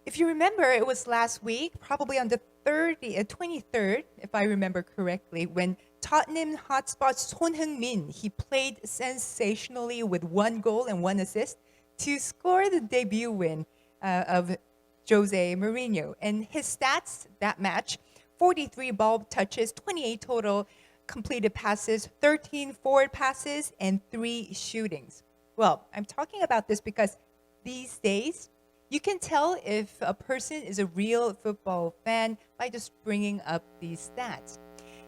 If you remember, it was last week, probably on the 23rd, if I remember correctly, when Tottenham Hotspur's Son Heung-min, he played sensationally with 1 goal and 1 assist to score the debut win of Jose Mourinho. And his stats that match: 43 ball touches, 28 total completed passes, 13 forward passes, and 3 shootings. Well, I'm talking about this because these days, you can tell if a person is a real football fan by just bringing up these stats.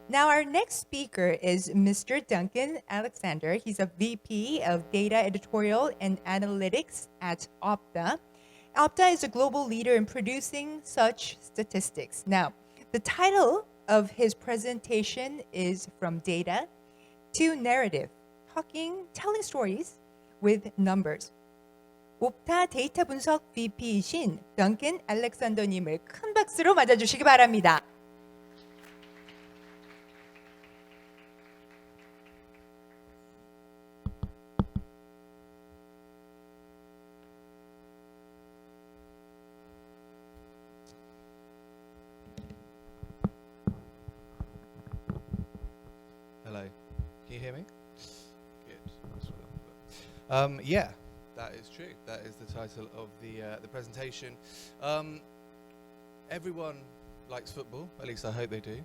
Now, our next speaker is Mr. Duncan Alexander. He's a VP of Data Editorial and Analytics at Opta. Opta is a global leader in producing such statistics. Now, the title of his presentation is From Data to Narrative, telling stories with numbers. 옵타 데이터 분석 VP이신 던킨 알렉산더님을 큰 박수로 맞아주시기 바랍니다. Hello, can you hear me? Good. Yeah, that is true. That is the title of the presentation. Everyone likes football, at least I hope they do.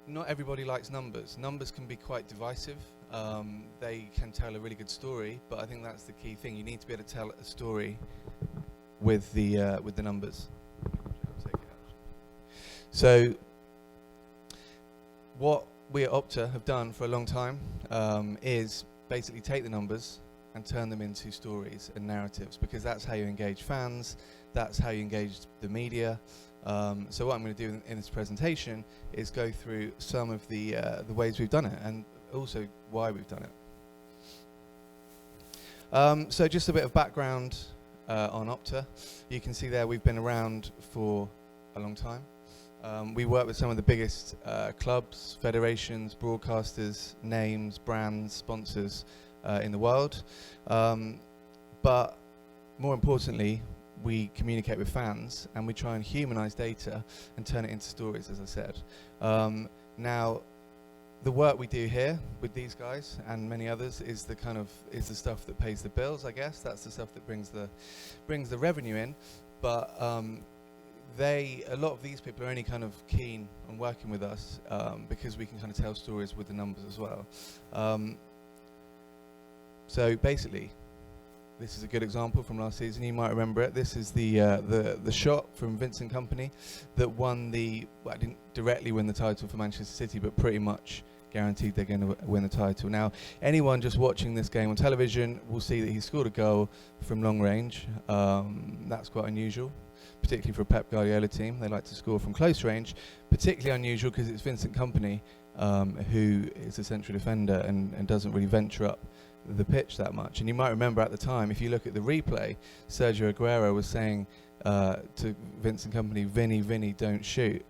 Not everybody likes numbers. Numbers can be quite divisive. They can tell a really good story, but I think that's the key thing. You need to be able to tell a story with the numbers. So, what we at Opta have done for a long time is basically take the numbers and turn them into stories and narratives, because that's how you engage fans, that's how you engage the media. So what I'm going to do in this presentation is go through some of the ways we've done it, and also why we've done it. So just a bit of background on Opta. You can see there we've been around for a long time. We work with some of the biggest clubs, federations, broadcasters, names, brands, sponsors in the world. But more importantly, we communicate with fans, and we try and humanize data and turn it into stories, as I said. Now, the work we do here with these guys and many others is the stuff that pays the bills, I guess. That's the stuff that brings the revenue in. But a lot of these people are only kind of keen on working with us because we can kind of tell stories with the numbers as well. So basically, this is a good example from last season. You might remember it. This is the shot from Vincent Company that won didn't directly win the title for Manchester City, but pretty much guaranteed they're going to win the title. Now, anyone just watching this game on television will see that he scored a goal from long range. That's quite unusual, particularly for a Pep Guardiola team. They like to score from close range, particularly unusual because it's Vincent Kompany, who is a central defender and doesn't really venture up the pitch that much. And you might remember at the time, if you look at the replay, Sergio Aguero was saying to Vincent Kompany, Vinny, don't shoot.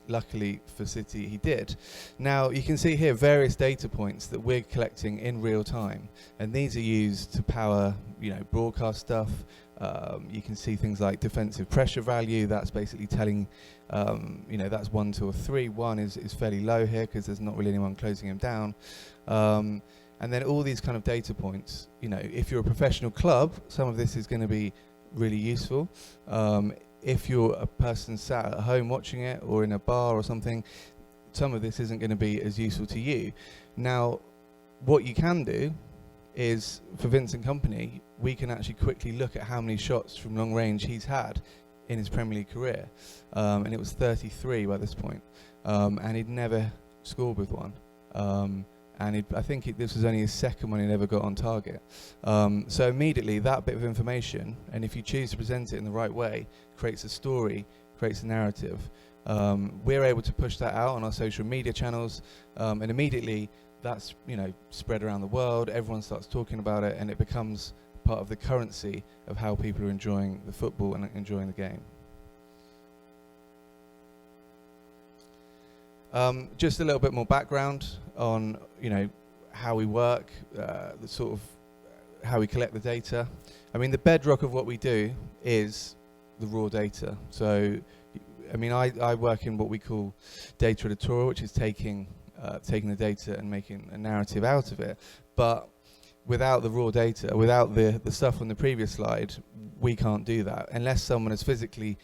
Luckily for City, he did. Now, you can see here various data points that we're collecting in real time, and these are used to power, broadcast stuff. You can see things like defensive pressure value. That's basically telling, that's 1, 2, or 3. 1 is fairly low here because there's not really anyone closing him down. And then all these kind of data points, if you're a professional club, some of this is going to be really useful. If you're a person sat at home watching it or in a bar or something, some of this isn't going to be as useful to you. Now, what you can do is, for Vincent Kompany, we can actually quickly look at how many shots from long range he's had in his Premier League career. And it was 33 by this point. And he'd never scored with one. I think this was only his second one he'd ever got on target. So immediately, that bit of information, and if you choose to present it in the right way, creates a story, creates a narrative. We're able to push that out on our social media channels, and immediately that's spread around the world. Everyone starts talking about it, and it becomes part of the currency of how people are enjoying the football and enjoying the game. Just a little bit more background on how we work, the sort of how we collect the data. I mean, the bedrock of what we do is the raw data. So, I mean, I work in what we call data editorial, which is taking the data and making a narrative out of it. But without the raw data, without the stuff on the previous slide, we can't do that. Unless someone has physically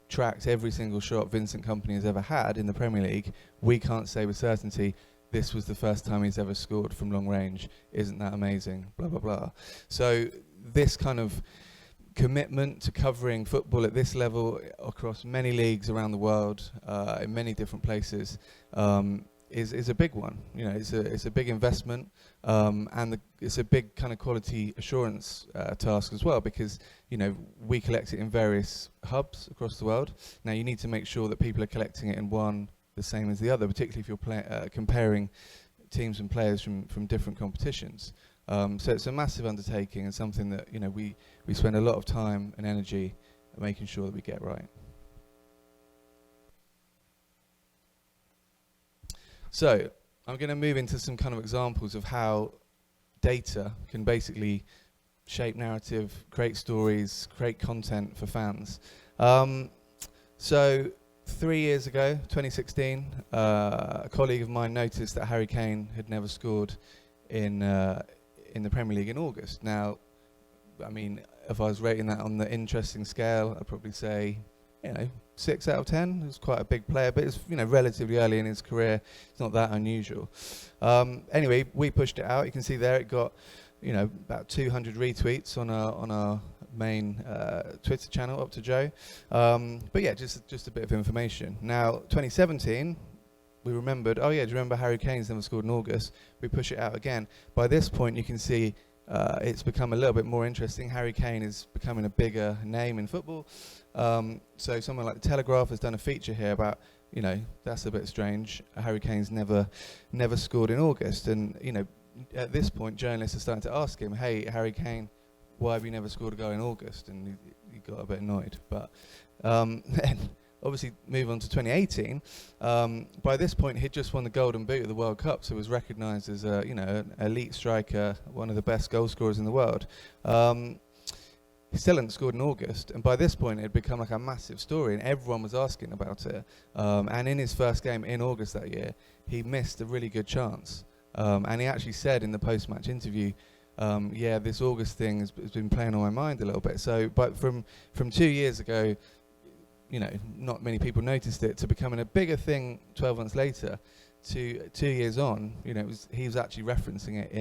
tracked every single shot Vincent Kompany has ever had in the Premier League, we can't say with certainty, this was the first time he's ever scored from long range. Isn't that amazing? Blah, blah, blah. So this kind of commitment to covering football at this level across many leagues around the world, in many different places, is a big one. You know, it's a big investment, and it's a big kind of quality assurance task as well, because you know we collect it in various hubs across the world. Now you need to make sure that people are collecting it in one the same as the other, particularly if you're comparing teams and players from different competitions. So it's a massive undertaking and something that you know we spend a lot of time and energy making sure that we get right. So I'm going to move into some kind of examples of how data can basically shape narrative, create stories, create content for fans. So 3 years ago, 2016, a colleague of mine noticed that Harry Kane had never scored in the Premier League in August. Now, I mean, if I was rating that on the interesting scale, I'd probably say, you know, 6 out of 10. He's quite a big player, but it's, you know, relatively early in his career. It's not that unusual. Anyway, we pushed it out. You can see there it got, you know, about 200 retweets on our main Twitter channel, Up to Joe. But yeah, just a bit of information. Now, 2017, we remembered, oh yeah, do you remember Harry Kane's never scored in August? We push it out again. By this point, you can see it's become a little bit more interesting. Harry Kane is becoming a bigger name in football. So someone like The Telegraph has done a feature here about, you know, that's a bit strange. Harry Kane's never scored in August. And, you know, at this point, journalists are starting to ask him, hey, Harry Kane, why have you never scored a goal in August? And he got a bit annoyed. But then, obviously, move on to 2018. By this point, he'd just won the Golden Boot of the World Cup, so was recognised as a, you know, an elite striker, one of the best goal scorers in the world. He still hadn't scored in August, and by this point, it had become like a massive story, and everyone was asking about it. And in his first game in August that year, he missed a really good chance. And he actually said in the post-match interview, yeah, this August thing has been playing on my mind a little bit. So, but from 2 years ago, you know, not many people noticed it, to becoming a bigger thing 12 months later, to 2 years on, you know, he was actually referencing it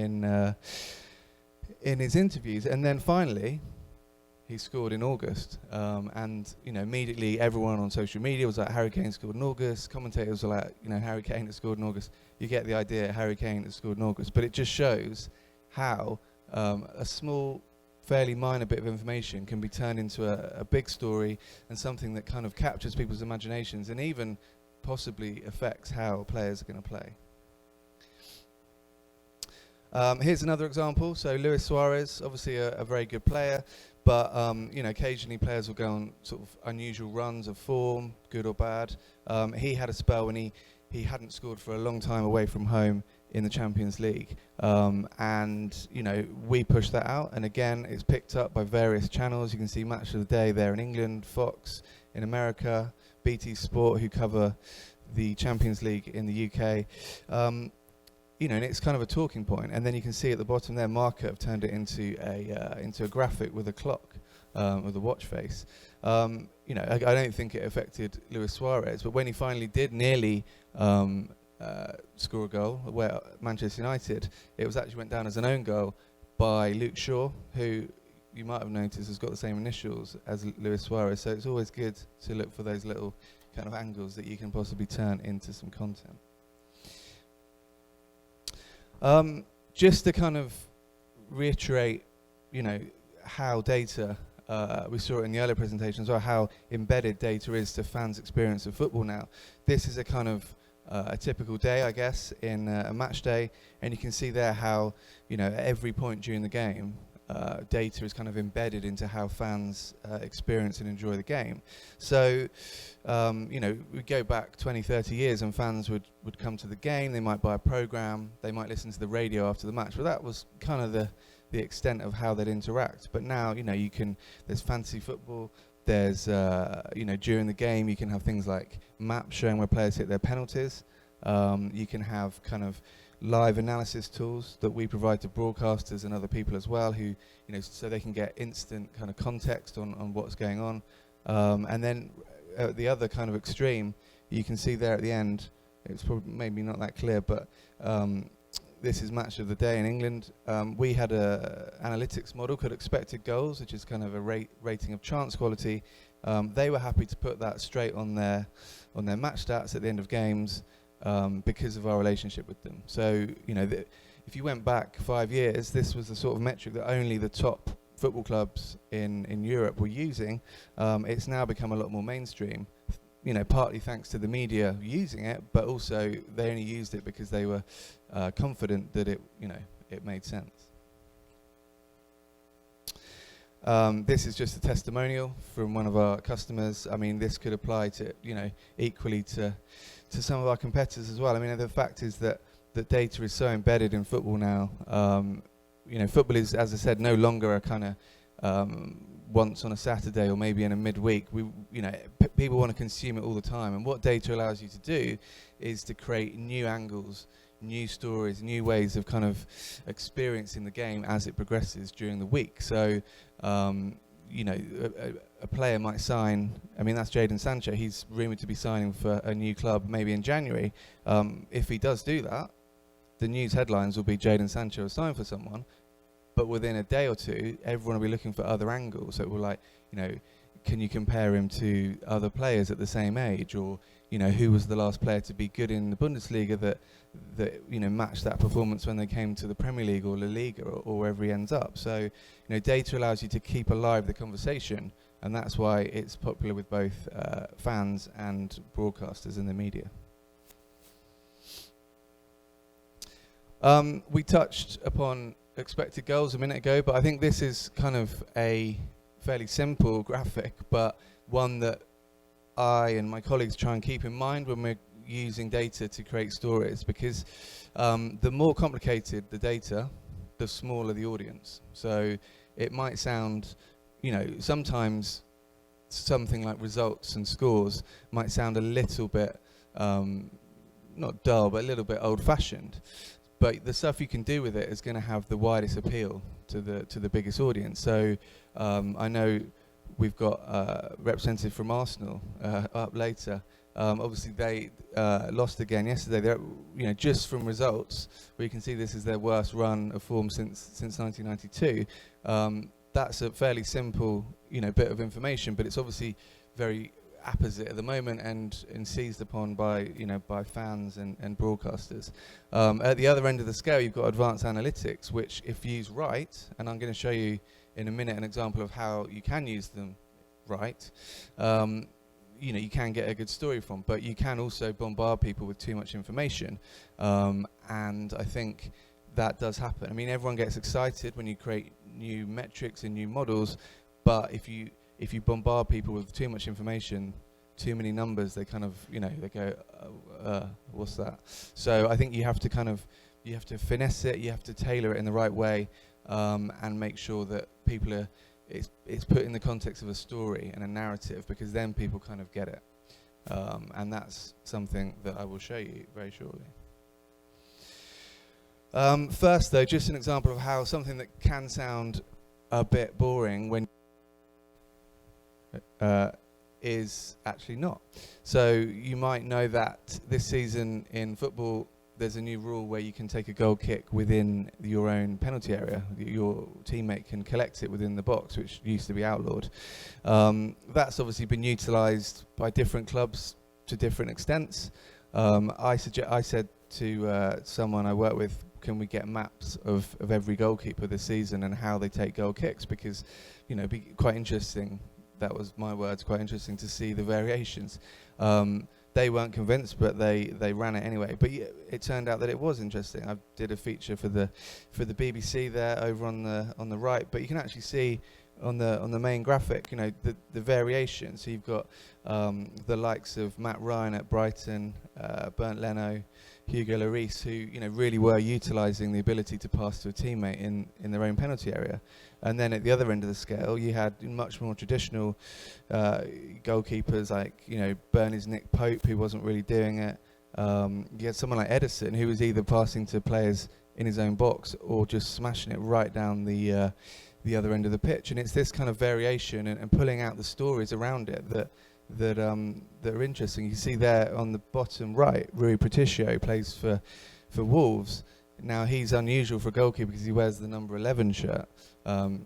in his interviews. And then finally, he scored in August. And, you know, immediately everyone on social media was like, Harry Kane scored in August. Commentators were like, you know, Harry Kane has scored in August. You get the idea, Harry Kane has scored in August. But it just shows how a small, fairly minor bit of information can be turned into a big story and something that kind of captures people's imaginations and even possibly affects how players are going to play. Here's another example. So Luis Suarez, obviously a very good player, but you know, occasionally players will go on sort of unusual runs of form, good or bad. He had a spell when he hadn't scored for a long time away from home in the Champions League, and you know, we pushed that out, and again it's picked up by various channels. You can see Match of the Day there in England, Fox in America, BT Sport, who cover the Champions League in the UK. You know, and it's kind of a talking point. And then you can see at the bottom there, Marca have turned it into a graphic with a clock, with a watch face. You know, I don't think it affected Luis Suarez, but when he finally did nearly score a goal where Manchester United, it was actually went down as an own goal by Luke Shaw, who you might have noticed has got the same initials as Luis Suarez. So it's always good to look for those little kind of angles that you can possibly turn into some content. Just to kind of reiterate, you know, how data, we saw it in the earlier presentation as well, how embedded data is to fans' experience of football now. This is a kind of a typical day, I guess, in a match day, and you can see there how, you know, at every point during the game, data is kind of embedded into how fans experience and enjoy the game. So, you know, we go back 20, 30 years and fans would come to the game, they might buy a program, they might listen to the radio after the match, but that was kind of the extent of how they'd interact. But now, there's fantasy football. There's, during the game, you can have things like maps showing where players hit their penalties. You can have kind of live analysis tools that we provide to broadcasters and other people as well, who, so they can get instant kind of context on what's going on. And then at the other kind of extreme, you can see there at the end, it's probably maybe not that clear, but this is match of the day in England. We had a analytics model called expected goals, which is kind of a rating of chance quality. They were happy to put that straight on their match stats at the end of games because of our relationship with them. So, if you went back 5 years, this was the sort of metric that only the top football clubs in Europe were using. It's now become a lot more mainstream, partly thanks to the media using it, but also they only used it because they were confident that it made sense. This is just a testimonial from one of our customers. I mean, this could apply to, equally to some of our competitors as well. I mean, the fact is that the data is so embedded in football now. Football is, as I said, no longer a kind of once on a Saturday or maybe in a midweek. People want to consume it all the time, and what data allows you to do is to create new angles, new stories, new ways of kind of experiencing the game as it progresses during the week. So, a player might sign. I mean, that's Jadon Sancho. He's rumoured to be signing for a new club maybe in January. If he does do that, the news headlines will be Jadon Sancho has signed for someone. But within a day or two, everyone will be looking for other angles. So it will can you compare him to other players at the same age, or who was the last player to be good in the Bundesliga that matched that performance when they came to the Premier League or La Liga or wherever he ends up. So data allows you to keep alive the conversation, and that's why it's popular with both fans and broadcasters in the media. We touched upon expected goals a minute ago, but I think this is kind of a fairly simple graphic, but one that I and my colleagues try and keep in mind when we're using data to create stories, because the more complicated the data, the smaller the audience. So it might sound, sometimes something like results and scores might sound a little bit, not dull, but a little bit old-fashioned. But the stuff you can do with it is going to have the widest appeal to the biggest audience. So I know we've got a representative from Arsenal up later. Obviously, they lost again yesterday. They're, just from results, where you can see this is their worst run of form since 1992. That's a fairly simple, bit of information, but it's obviously very apposite at the moment and seized upon by fans and broadcasters. At the other end of the scale, you've got advanced analytics, which, if used right, and I'm going to show you in a minute an example of how you can use them right, you can get a good story from, but you can also bombard people with too much information, and I think that does happen. I mean, everyone gets excited when you create new metrics and new models, but if you bombard people with too much information, too many numbers, they kind of, they go, what's that? So I think you have to finesse it, you have to tailor it in the right way, and make sure that people it's put in the context of a story and a narrative, because then people kind of get it. And that's something that I will show you very shortly. First though, just an example of how something that can sound a bit boring when is actually not. So you might know that this season in football there's a new rule where you can take a goal kick within your own penalty area. Your teammate can collect it within the box, which used to be outlawed. That's obviously been utilised by different clubs to different extents. I said to someone I work with, can we get maps of every goalkeeper this season and how they take goal kicks? Because, it'd be quite interesting. That was my words, quite interesting to see the variations. They weren't convinced, but they ran it anyway. But yeah, it turned out that it was interesting. I did a feature for the BBC there over on the right, but you can actually see on the main graphic, the variation. So you've got the likes of Matt Ryan at Brighton, Bernd Leno, Hugo Lloris, who really were utilising the ability to pass to a teammate in their own penalty area. And then at the other end of the scale, you had much more traditional goalkeepers like Burnley's Nick Pope, who wasn't really doing it. You had someone like Edison, who was either passing to players in his own box or just smashing it right down the other end of the pitch. And it's this kind of variation and pulling out the stories around it that are interesting. You see there on the bottom right, Rui Patricio plays for Wolves. Now he's unusual for a goalkeeper because he wears the number 11 shirt,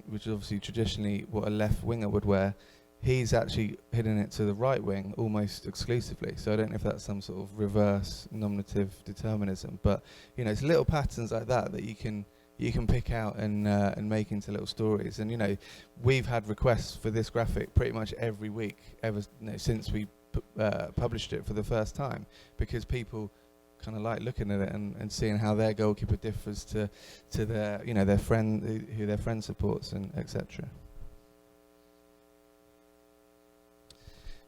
which is obviously traditionally what a left winger would wear. He's actually hitting it to the right wing almost exclusively. So I don't know if that's some sort of reverse nominative determinism, but it's little patterns like that you can pick out and make into little stories. And we've had requests for this graphic pretty much every week ever since we published it for the first time, because people kind of like looking at it and seeing how their goalkeeper differs to their their friend who their friend supports, and etc.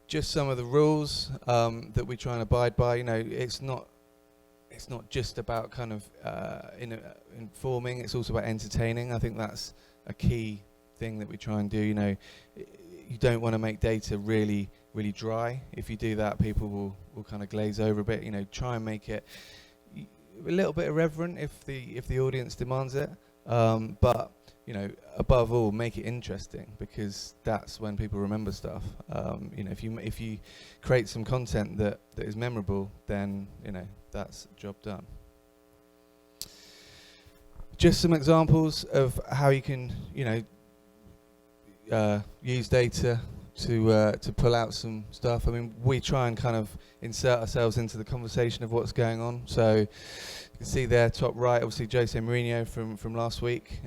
Just some of the rules that we try and abide by. It's not just about kind of informing, it's also about entertaining. I think that's a key thing that we try and do. You don't want to make data really dry. If you do that, people will kind of glaze over a bit. Try and make it a little bit irreverent if the audience demands it, but above all, make it interesting, because that's when people remember stuff. If you create some content that is memorable, then that's job done. Just some examples of how you can use data to pull out some stuff. I mean, we try and kind of insert ourselves into the conversation of what's going on. So you can see there, top right, obviously Jose Mourinho from last week.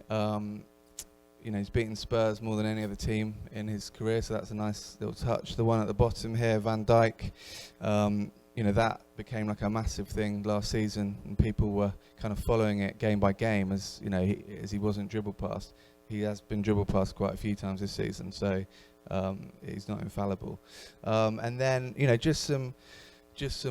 He's beaten Spurs more than any other team in his career, so that's a nice little touch. The one at the bottom here, Van Dijk, that became like a massive thing last season, and people were kind of following it game by game as he wasn't dribbled past. He has been dribbled past quite a few times this season, so he's not infallible. And then just some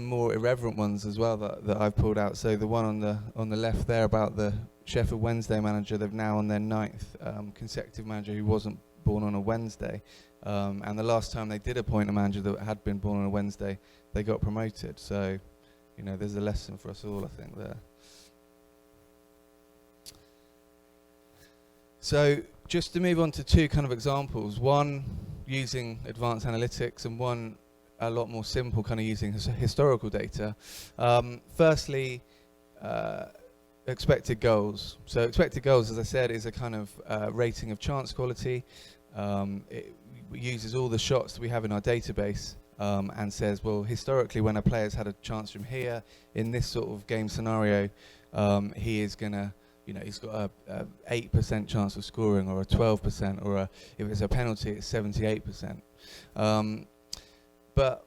more irreverent ones as well that I've pulled out. So the one on the left there about the Sheffield Wednesday manager, they've now on their 9th consecutive manager who wasn't born on a Wednesday. And the last time they did appoint a manager that had been born on a Wednesday, they got promoted. So, there's a lesson for us all, I think, there. So just to move on to two kind of examples, one using advanced analytics and one a lot more simple, kind of using historical data. Firstly, expected goals. So expected goals, as I said, is a kind of rating of chance quality. It uses all the shots that we have in our database and says, well, historically, when a player's had a chance from here, in this sort of game scenario, he is going to, he's got a 8% chance of scoring, or a 12%, or if it's a penalty, it's 78%. But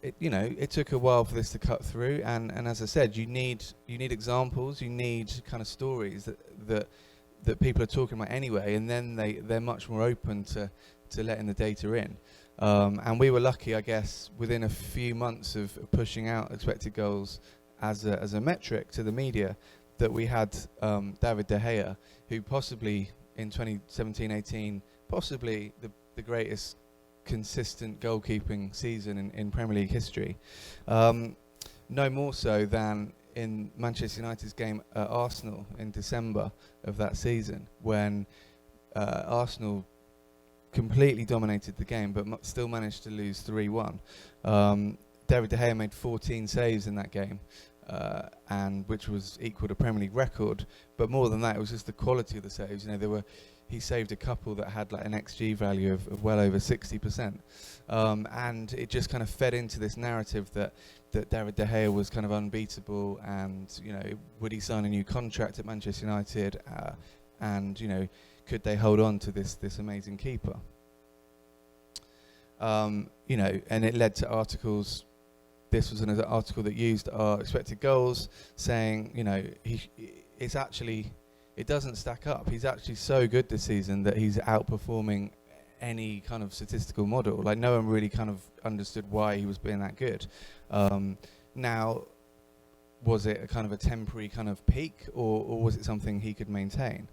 it took a while for this to cut through, and as I said, you need examples, you need kind of stories that people are talking about anyway, and then they're much more open to letting the data in. And we were lucky, I guess, within a few months of pushing out expected goals as a metric to the media, that we had David De Gea, who possibly in 2017-18, possibly the greatest consistent goalkeeping season in Premier League history. No more so than in Manchester United's game at Arsenal in December of that season, when Arsenal completely dominated the game but still managed to lose 3-1. David De Gea made 14 saves in that game, and which was equal to Premier League record. But more than that, it was just the quality of the saves. He saved a couple that had like an XG value of well over 60%, and it just kind of fed into this narrative that David De Gea was kind of unbeatable, and would he sign a new contract at Manchester United, and could they hold on to this amazing keeper? And it led to articles. This was an article that used our expected goals, saying it doesn't stack up. He's actually so good this season that he's outperforming any kind of statistical model. Like, no one really kind of understood why he was being that good. Now, was it a kind of a temporary kind of peak, or was it something he could maintain?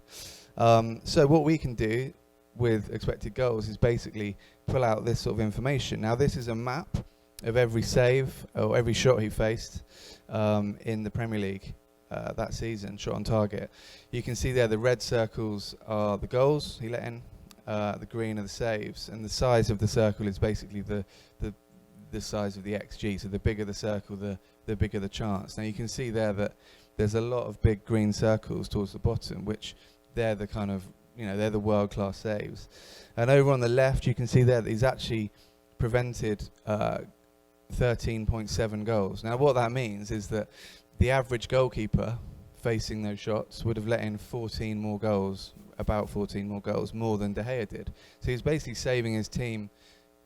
So what we can do with expected goals is basically pull out this sort of information. Now this is a map of every save or every shot he faced in the Premier League that season, shot on target. You can see there the red circles are the goals he let in, the green are the saves, and the size of the circle is basically the size of the XG. So the bigger the circle, the bigger the chance. Now you can see there that there's a lot of big green circles towards the bottom, which they're the kind of, they're the world-class saves. And over on the left, you can see there that he's actually prevented 13.7 goals. Now what that means is that the average goalkeeper facing those shots would have let in 14 more goals, about 14 more goals, more than De Gea did. So he's basically saving his team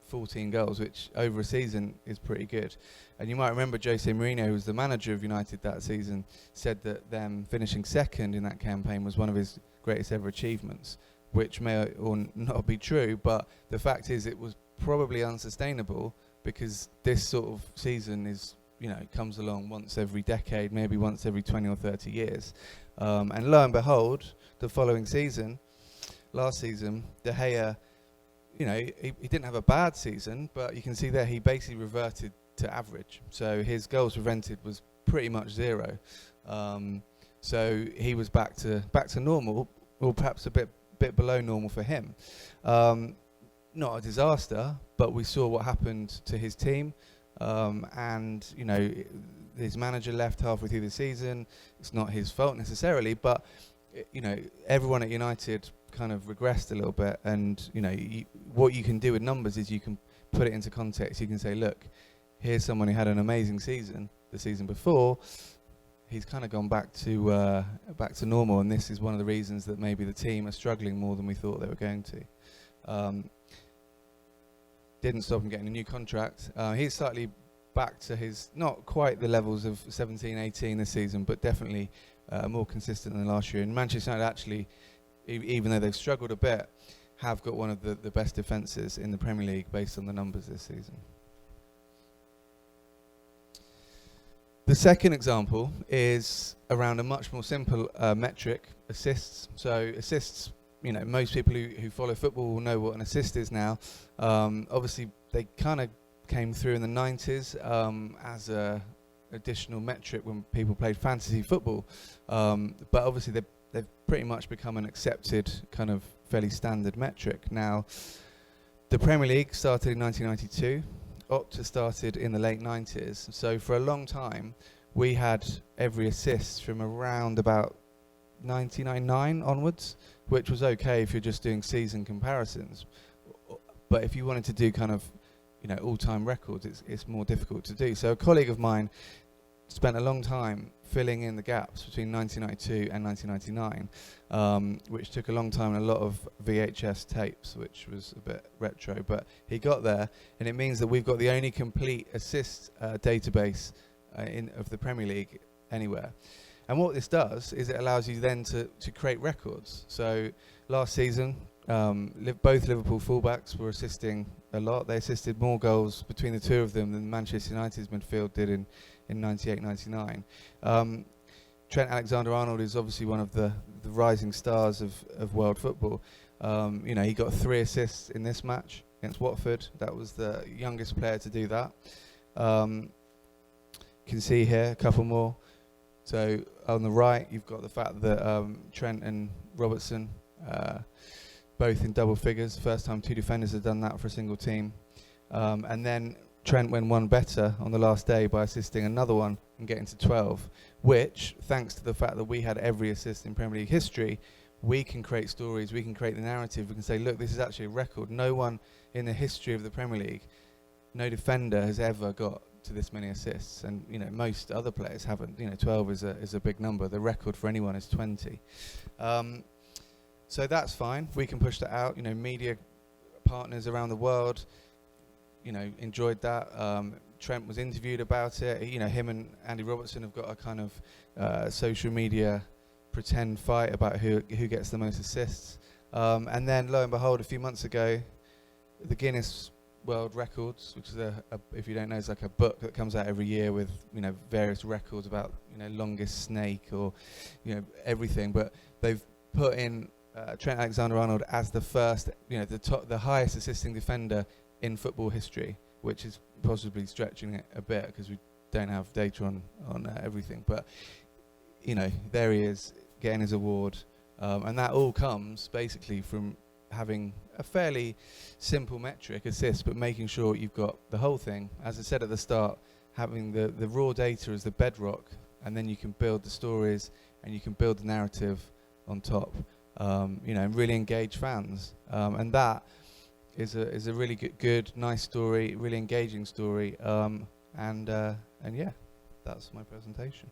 14 goals, which over a season is pretty good. And you might remember Jose Mourinho, who was the manager of United that season, said that them finishing second in that campaign was one of his greatest ever achievements, which may or not be true, but the fact is it was probably unsustainable, because this sort of season is, comes along once every decade, maybe once every 20 or 30 years. And lo and behold, the following season, last season, De Gea, he didn't have a bad season, but you can see there he basically reverted to average. So his goals prevented was pretty much zero. So he was back to normal, or perhaps a bit below normal for him. Not a disaster, but we saw what happened to his team, and his manager left halfway through the season. It's not his fault necessarily, but everyone at United kind of regressed a little bit, and what you can do with numbers is you can put it into context. You can say, look, here's someone who had an amazing season the season before. He's kind of gone back to normal, and this is one of the reasons that maybe the team are struggling more than we thought they were going to. Didn't stop him getting a new contract. He's slightly back to his, not quite the levels of 17-18 this season, but definitely more consistent than last year. And Manchester United actually, even though they've struggled a bit, have got one of the best defences in the Premier League based on the numbers this season. The second example is around a much more simple metric, assists. So assists, most people who follow football will know what an assist is now. Obviously, they kind of came through in the 90s as a additional metric when people played fantasy football. But obviously, they've pretty much become an accepted kind of fairly standard metric. Now, the Premier League started in 1992. Opta started in the late 90s. So for a long time, we had every assist from around about 1999 onwards, which was okay if you're just doing season comparisons. But if you wanted to do kind of, all-time records, it's more difficult to do. So a colleague of mine spent a long time filling in the gaps between 1992 and 1999, which took a long time and a lot of VHS tapes, which was a bit retro, but he got there, and it means that we've got the only complete assist database of the Premier League anywhere. And what this does is it allows you then to create records. So last season, both Liverpool fullbacks were assisting a lot. They assisted more goals between the two of them than Manchester United's midfield did in 98-99. Trent Alexander-Arnold is obviously one of the rising stars of world football. He got 3 assists in this match against Watford. That was the youngest player to do that. You can see here a couple more. So on the right, you've got the fact that Trent and Robertson, both in double figures. First time 2 defenders have done that for a single team. And then Trent went one better on the last day by assisting another one and getting to 12, which, thanks to the fact that we had every assist in Premier League history, we can create stories, we can create the narrative, we can say, look, this is actually a record. No one in the history of the Premier League, no defender has ever got to this many assists, and most other players haven't. 12 is a big number. The record for anyone is 20. So that's fine. We can push that out. Media partners around the world enjoyed that. Trent was interviewed about it. Him and Andy Robertson have got a kind of social media pretend fight about who gets the most assists. And then lo and behold, a few months ago, the Guinness world records, which is if you don't know, it's like a book that comes out every year with various records about longest snake or everything. But they've put in Trent Alexander-Arnold as the first, the highest assisting defender in football history, which is possibly stretching it a bit because we don't have data on everything. But there he is getting his award, and that all comes basically from having a fairly simple metric, assists, but making sure you've got the whole thing. As I said at the start, having the raw data as the bedrock, and then you can build the stories and you can build the narrative on top, and really engage fans. And that is a really good, nice story, really engaging story. And yeah, that's my presentation.